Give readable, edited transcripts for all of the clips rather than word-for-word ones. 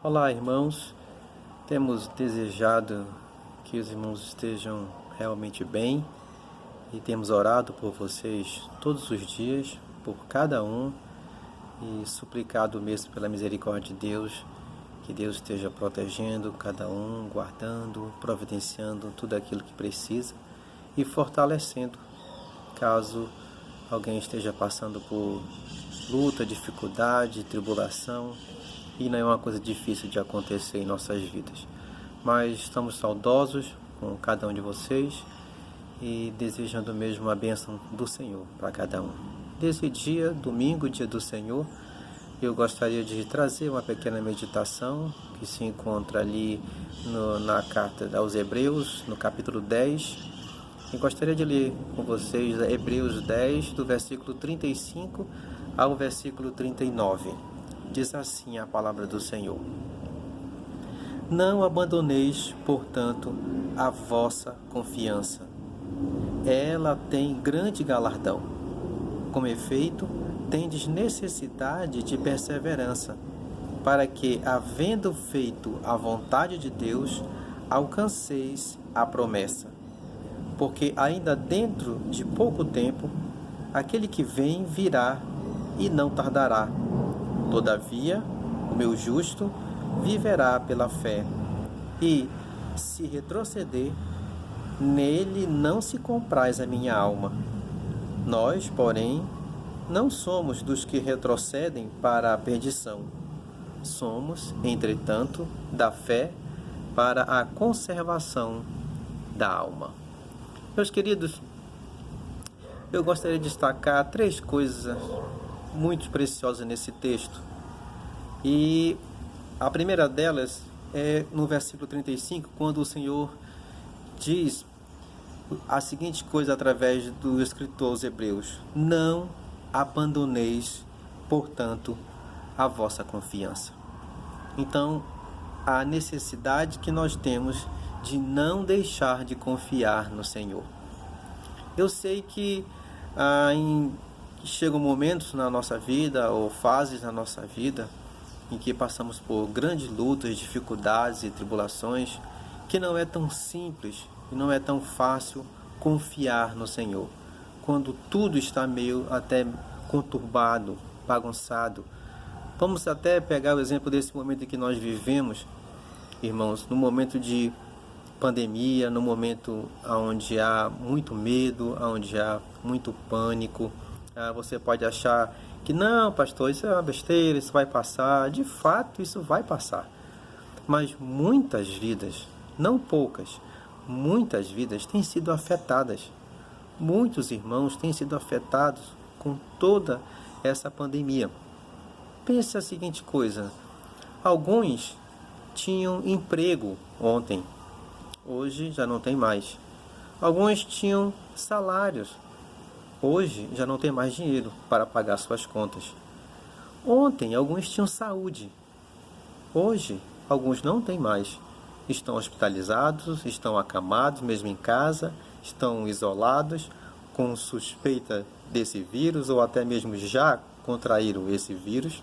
Olá, irmãos. Temos desejado que os irmãos estejam realmente bem e temos orado por vocês todos os dias, por cada um, e suplicado mesmo pela misericórdia de Deus, que Deus esteja protegendo cada um, guardando, providenciando tudo aquilo que precisa e fortalecendo, caso alguém esteja passando por luta, dificuldade, tribulação. E não é uma coisa difícil de acontecer em nossas vidas. Mas estamos saudosos com cada um de vocês e desejando mesmo a bênção do Senhor para cada um. Nesse dia, domingo, dia do Senhor, eu gostaria de trazer uma pequena meditação que se encontra ali na carta aos Hebreus, no capítulo 10. E gostaria de ler com vocês Hebreus 10, do versículo 35 ao versículo 39. Diz assim a palavra do Senhor: Não abandoneis, portanto, a vossa confiança. Ela tem grande galardão. Com efeito, tendes necessidade de perseverança, para que, havendo feito a vontade de Deus, alcanceis a promessa. Porque ainda dentro de pouco tempo, aquele que vem virá e não tardará. Todavia, o meu justo viverá pela fé, e, se retroceder, nele não se compraz a minha alma. Nós, porém, não somos dos que retrocedem para a perdição. Somos, entretanto, da fé para a conservação da alma. Meus queridos, eu gostaria de destacar 3 coisas muito preciosas nesse texto. E a primeira delas é no versículo 35, quando o Senhor diz a seguinte coisa através do escritor aos Hebreus: Não abandoneis, portanto, a vossa confiança. Então, a necessidade que nós temos de não deixar de confiar no Senhor. Eu sei que chegam momentos na nossa vida, ou fases na nossa vida, em que passamos por grandes lutas, dificuldades e tribulações, que não é tão simples e não é tão fácil confiar no Senhor. Quando tudo está meio até conturbado, bagunçado. Vamos até pegar o exemplo desse momento em que nós vivemos, irmãos, no momento de pandemia, no momento onde há muito medo, onde há muito pânico. Você pode achar que não, pastor, isso é uma besteira, isso vai passar. De fato, isso vai passar. Mas muitas vidas, não poucas, muitas vidas têm sido afetadas. Muitos irmãos têm sido afetados com toda essa pandemia. Pense a seguinte coisa: alguns tinham emprego ontem, hoje já não tem mais. Alguns tinham salários, hoje já não tem mais dinheiro para pagar suas contas. Ontem alguns tinham saúde, hoje alguns não têm mais. Estão hospitalizados, estão acamados mesmo em casa, estão isolados com suspeita desse vírus ou até mesmo já contraíram esse vírus.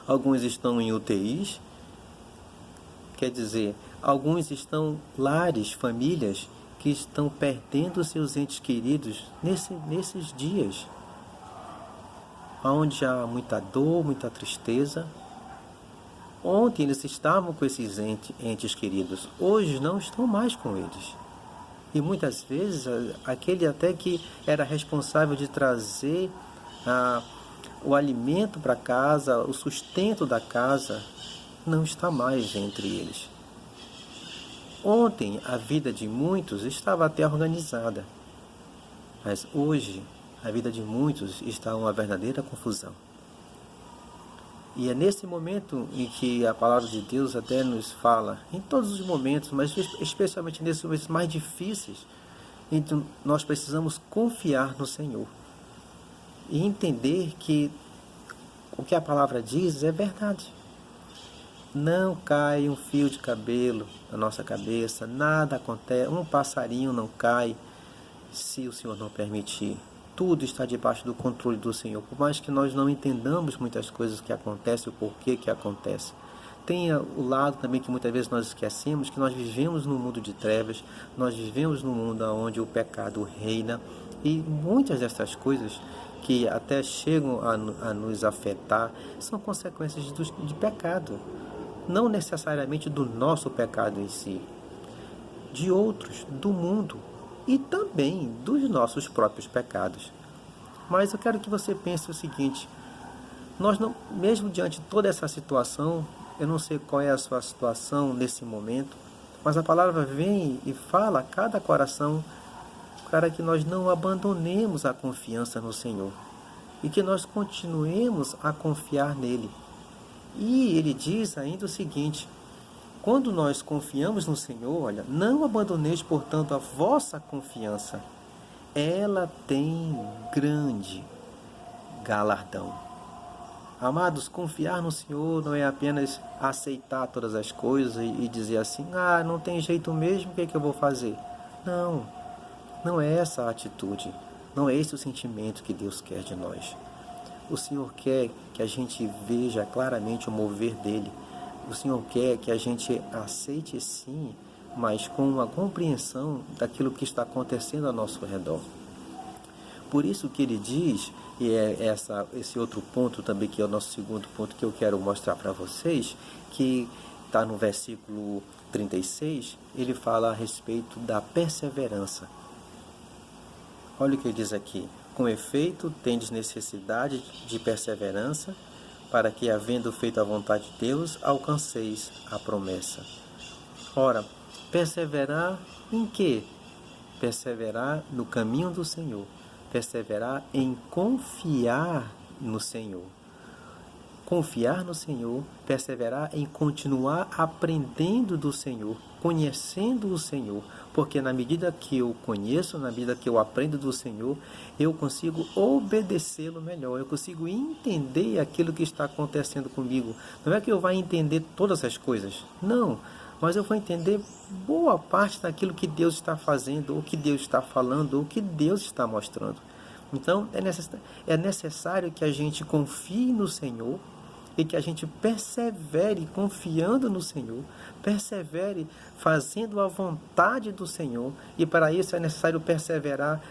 Alguns estão em UTIs, quer dizer, alguns estão lares, famílias que estão perdendo seus entes queridos nesses dias, onde há muita dor, muita tristeza. Ontem eles estavam com esses entes queridos, hoje não estão mais com eles. E muitas vezes aquele até que era responsável de trazer o alimento para casa, o sustento da casa, não está mais entre eles. Ontem a vida de muitos estava até organizada, mas hoje a vida de muitos está uma verdadeira confusão. E é nesse momento em que a palavra de Deus até nos fala, em todos os momentos, mas especialmente nesses momentos mais difíceis, então nós precisamos confiar no Senhor e entender que o que a palavra diz é verdade. Não cai um fio de cabelo na nossa cabeça, nada acontece, um passarinho não cai se o Senhor não permitir. Tudo está debaixo do controle do Senhor. Por mais que nós não entendamos muitas coisas que acontecem, o porquê que acontece, tem o lado também que muitas vezes nós esquecemos, que nós vivemos num mundo de trevas, nós vivemos num mundo onde o pecado reina, e muitas dessas coisas que até chegam a nos afetar são consequências de pecado, não necessariamente do nosso pecado em si, de outros, do mundo e também dos nossos próprios pecados. Mas eu quero que você pense o seguinte: nós não, mesmo diante de toda essa situação, eu não sei qual é a sua situação nesse momento, mas a palavra vem e fala a cada coração para que nós não abandonemos a confiança no Senhor e que nós continuemos a confiar nele. E ele diz ainda o seguinte: quando nós confiamos no Senhor, olha, não abandoneis, portanto, a vossa confiança. Ela tem grande galardão. Amados, confiar no Senhor não é apenas aceitar todas as coisas e dizer assim: ah, não tem jeito mesmo, o que é que eu vou fazer? Não, não é essa a atitude, não é esse o sentimento que Deus quer de nós. O Senhor quer que a gente veja claramente o mover dEle. O Senhor quer que a gente aceite sim, mas com uma compreensão daquilo que está acontecendo ao nosso redor. Por isso que ele diz, e esse outro ponto também, que é o nosso segundo ponto que eu quero mostrar para vocês, que está no versículo 36, ele fala a respeito da perseverança. Olha o que ele diz aqui: com efeito, tendes necessidade de perseverança, para que, havendo feito a vontade de Deus, alcanceis a promessa. Ora, perseverar em quê? Perseverar no caminho do Senhor. Perseverar em confiar no Senhor. Confiar no Senhor, perseverar em continuar aprendendo do Senhor, conhecendo o Senhor, porque na medida que eu conheço, na medida que eu aprendo do Senhor, eu consigo obedecê-lo melhor, eu consigo entender aquilo que está acontecendo comigo. Não é que eu vá entender todas as coisas, não, mas eu vou entender boa parte daquilo que Deus está fazendo, o que Deus está falando, o que Deus está mostrando. Então, é necessário que a gente confie no Senhor e que a gente persevere confiando no Senhor, persevere fazendo a vontade do Senhor, e para isso é necessário perseverar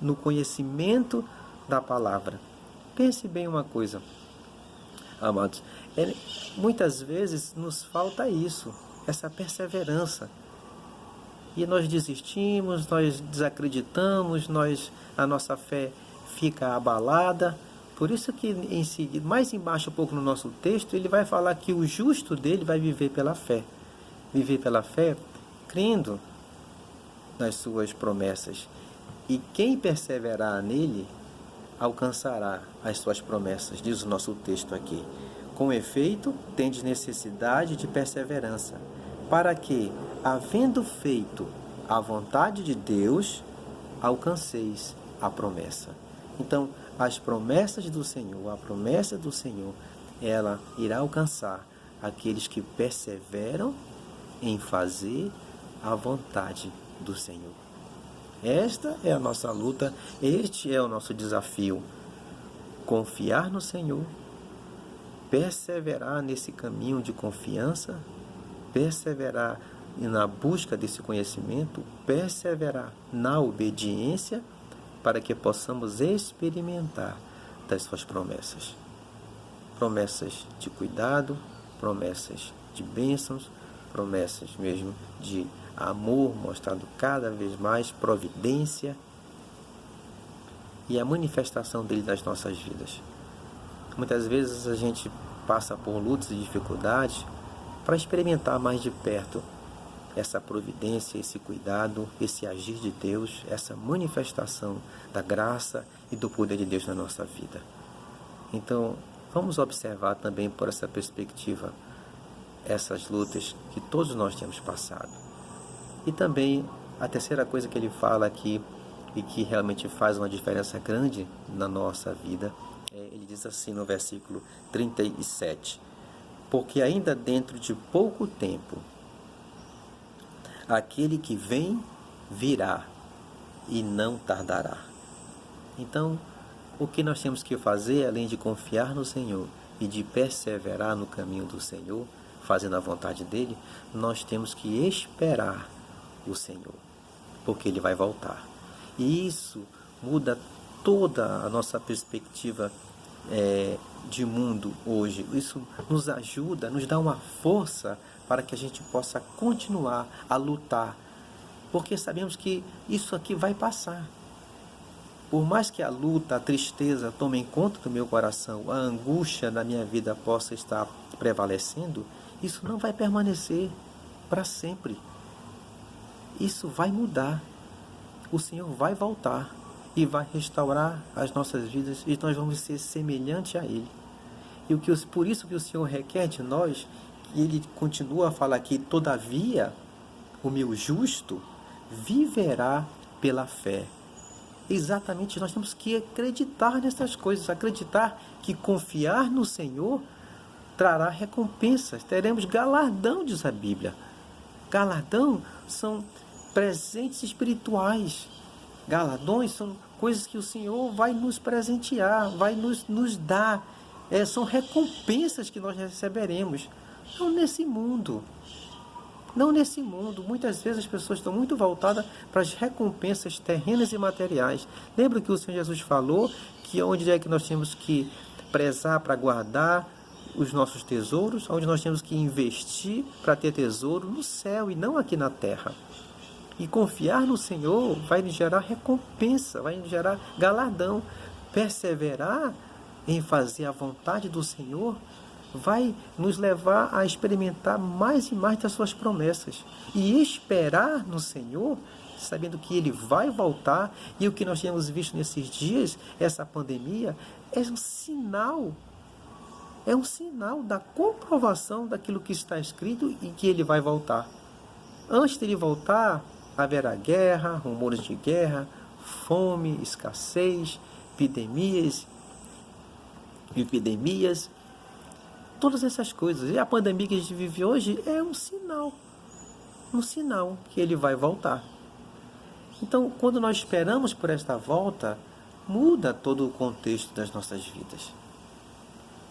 no conhecimento da palavra. Pense bem uma coisa, amados, muitas vezes nos falta isso, essa perseverança. E nós desistimos, nós desacreditamos, a nossa fé fica abalada. Por isso que em seguida, mais embaixo um pouco no nosso texto, ele vai falar que o justo dele vai viver pela fé. Viver pela fé, crendo nas suas promessas. E quem perseverar nele, alcançará as suas promessas, diz o nosso texto aqui. Com efeito, tendes necessidade de perseverança, para que, havendo feito a vontade de Deus, alcanceis a promessa. Então, as promessas do Senhor, a promessa do Senhor, ela irá alcançar aqueles que perseveram em fazer a vontade do Senhor. Esta é a nossa luta, este é o nosso desafio. Confiar no Senhor, perseverar nesse caminho de confiança, perseverar na busca desse conhecimento, perseverar na obediência, para que possamos experimentar das suas promessas. Promessas de cuidado, promessas de bênçãos, promessas mesmo de amor, mostrando cada vez mais providência e a manifestação dele nas nossas vidas. Muitas vezes a gente passa por lutas e dificuldades para experimentar mais de perto essa providência, esse cuidado, esse agir de Deus, essa manifestação da graça e do poder de Deus na nossa vida. Então, vamos observar também por essa perspectiva essas lutas que todos nós temos passado. E também a terceira coisa que ele fala aqui e que realmente faz uma diferença grande na nossa vida, ele diz assim no versículo 37: porque ainda dentro de pouco tempo, aquele que vem virá e não tardará. Então, o que nós temos que fazer, além de confiar no Senhor e de perseverar no caminho do Senhor, fazendo a vontade dele, nós temos que esperar o Senhor, porque ele vai voltar. E isso muda toda a nossa perspectiva de mundo hoje. Isso nos ajuda, nos dá uma força para que a gente possa continuar a lutar, porque sabemos que isso aqui vai passar. Por mais que a luta, a tristeza tomem conta do meu coração, a angústia na minha vida possa estar prevalecendo, isso não vai permanecer para sempre. Isso vai mudar. O Senhor vai voltar e vai restaurar as nossas vidas e nós vamos ser semelhantes a Ele. E por isso que o Senhor requer de nós, que Ele continua a falar aqui, todavia, o meu justo viverá pela fé. Exatamente, nós temos que acreditar nessas coisas, acreditar que confiar no Senhor trará recompensas, teremos galardão, diz a Bíblia. Galardão são presentes espirituais, galardões são coisas que o Senhor vai nos presentear, vai nos dar, são recompensas que nós receberemos, não nesse mundo. Não nesse mundo. Muitas vezes as pessoas estão muito voltadas para as recompensas terrenas e materiais. Lembra que o Senhor Jesus falou que onde é que nós temos que prezar para guardar os nossos tesouros, onde nós temos que investir para ter tesouro no céu e não aqui na terra. E confiar no Senhor vai nos gerar recompensa, vai nos gerar galardão. Perseverar em fazer a vontade do Senhor vai nos levar a experimentar mais e mais das suas promessas. E esperar no Senhor, sabendo que Ele vai voltar, e o que nós temos visto nesses dias, essa pandemia, é um sinal da comprovação daquilo que está escrito e que Ele vai voltar. Antes de Ele voltar, haverá guerra, rumores de guerra, fome, escassez, epidemias, todas essas coisas. E a pandemia que a gente vive hoje é um sinal que Ele vai voltar. Então, quando nós esperamos por esta volta, muda todo o contexto das nossas vidas.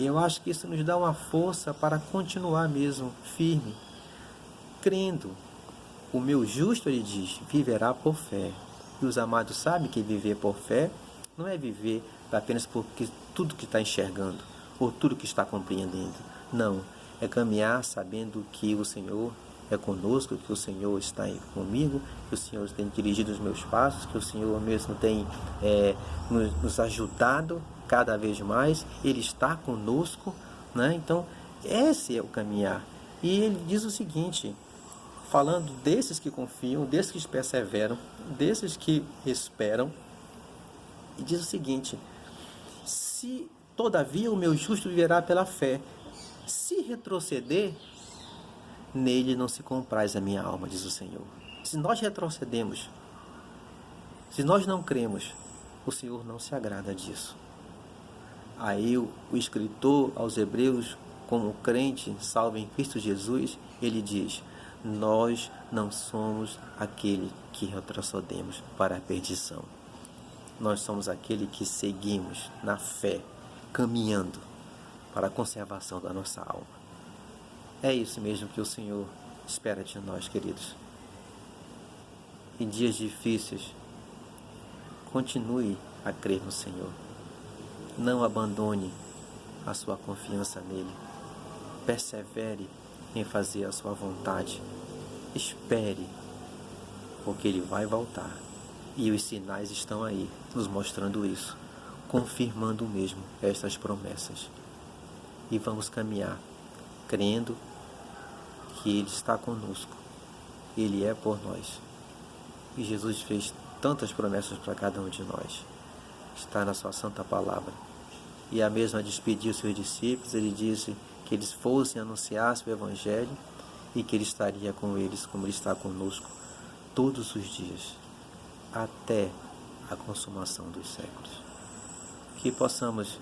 E eu acho que isso nos dá uma força para continuar mesmo firme, crendo. O meu justo, ele diz, viverá por fé. E os amados sabem que viver por fé não é viver apenas por tudo que está enxergando, ou tudo que está compreendendo. Não, é caminhar sabendo que o Senhor é conosco, que o Senhor está aí comigo, que o Senhor tem dirigido os meus passos, que o Senhor mesmo tem nos ajudado cada vez mais, Ele está conosco, né? Então, esse é o caminhar. E ele diz o seguinte, falando desses que confiam, desses que perseveram, desses que esperam, e diz o seguinte, se todavia o meu justo viverá pela fé, se retroceder, nele não se compraz a minha alma, diz o Senhor. Se nós retrocedemos, se nós não cremos, o Senhor não se agrada disso. Aí o escritor aos Hebreus, como crente, salvo em Cristo Jesus, ele diz, nós não somos aquele que retrocedemos para a perdição. Nós somos aquele que seguimos na fé, caminhando para a conservação da nossa alma. É isso mesmo que o Senhor espera de nós, queridos. Em dias difíceis, continue a crer no Senhor. Não abandone a sua confiança nele. Persevere em fazer a sua vontade. Espere, porque Ele vai voltar. E os sinais estão aí, nos mostrando isso, confirmando mesmo estas promessas. E vamos caminhar, crendo que Ele está conosco. Ele é por nós. E Jesus fez tantas promessas para cada um de nós. Está na sua santa palavra. E a mesma despediu seus discípulos, ele disse que eles fossem anunciar o Evangelho e que Ele estaria com eles, como Ele está conosco, todos os dias, até a consumação dos séculos. Que possamos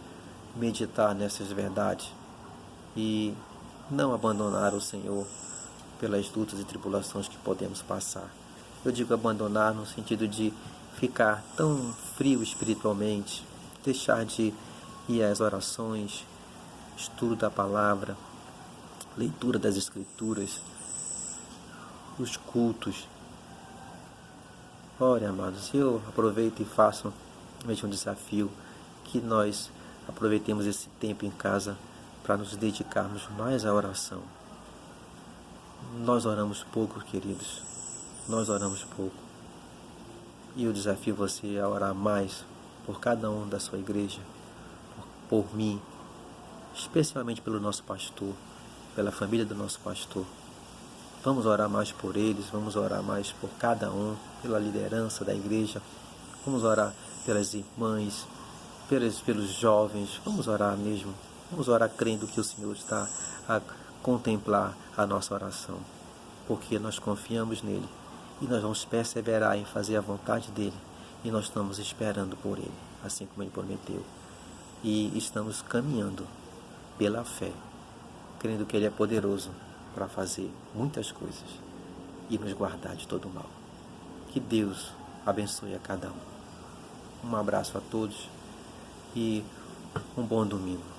meditar nessas verdades e não abandonar o Senhor pelas lutas e tribulações que podemos passar. Eu digo abandonar no sentido de ficar tão frio espiritualmente, deixar de ir às orações, estudo da palavra, leitura das Escrituras, os cultos. Ore, amados, eu aproveito e faço um desafio, que nós aproveitemos esse tempo em casa para nos dedicarmos mais à oração. Nós oramos pouco, queridos, nós oramos pouco. E eu desafio você a orar mais por cada um da sua igreja, por mim, especialmente pelo nosso pastor, pela família do nosso pastor. Vamos orar mais por eles, vamos orar mais por cada um, pela liderança da igreja, vamos orar pelas irmãs, pelos jovens, vamos orar mesmo, vamos orar crendo que o Senhor está a contemplar a nossa oração, porque nós confiamos nele e nós vamos perseverar em fazer a vontade dele e nós estamos esperando por ele, assim como ele prometeu, e estamos caminhando pela fé, crendo que ele é poderoso para fazer muitas coisas e nos guardar de todo o mal. Que Deus abençoe a cada um. Um abraço a todos e um bom domingo.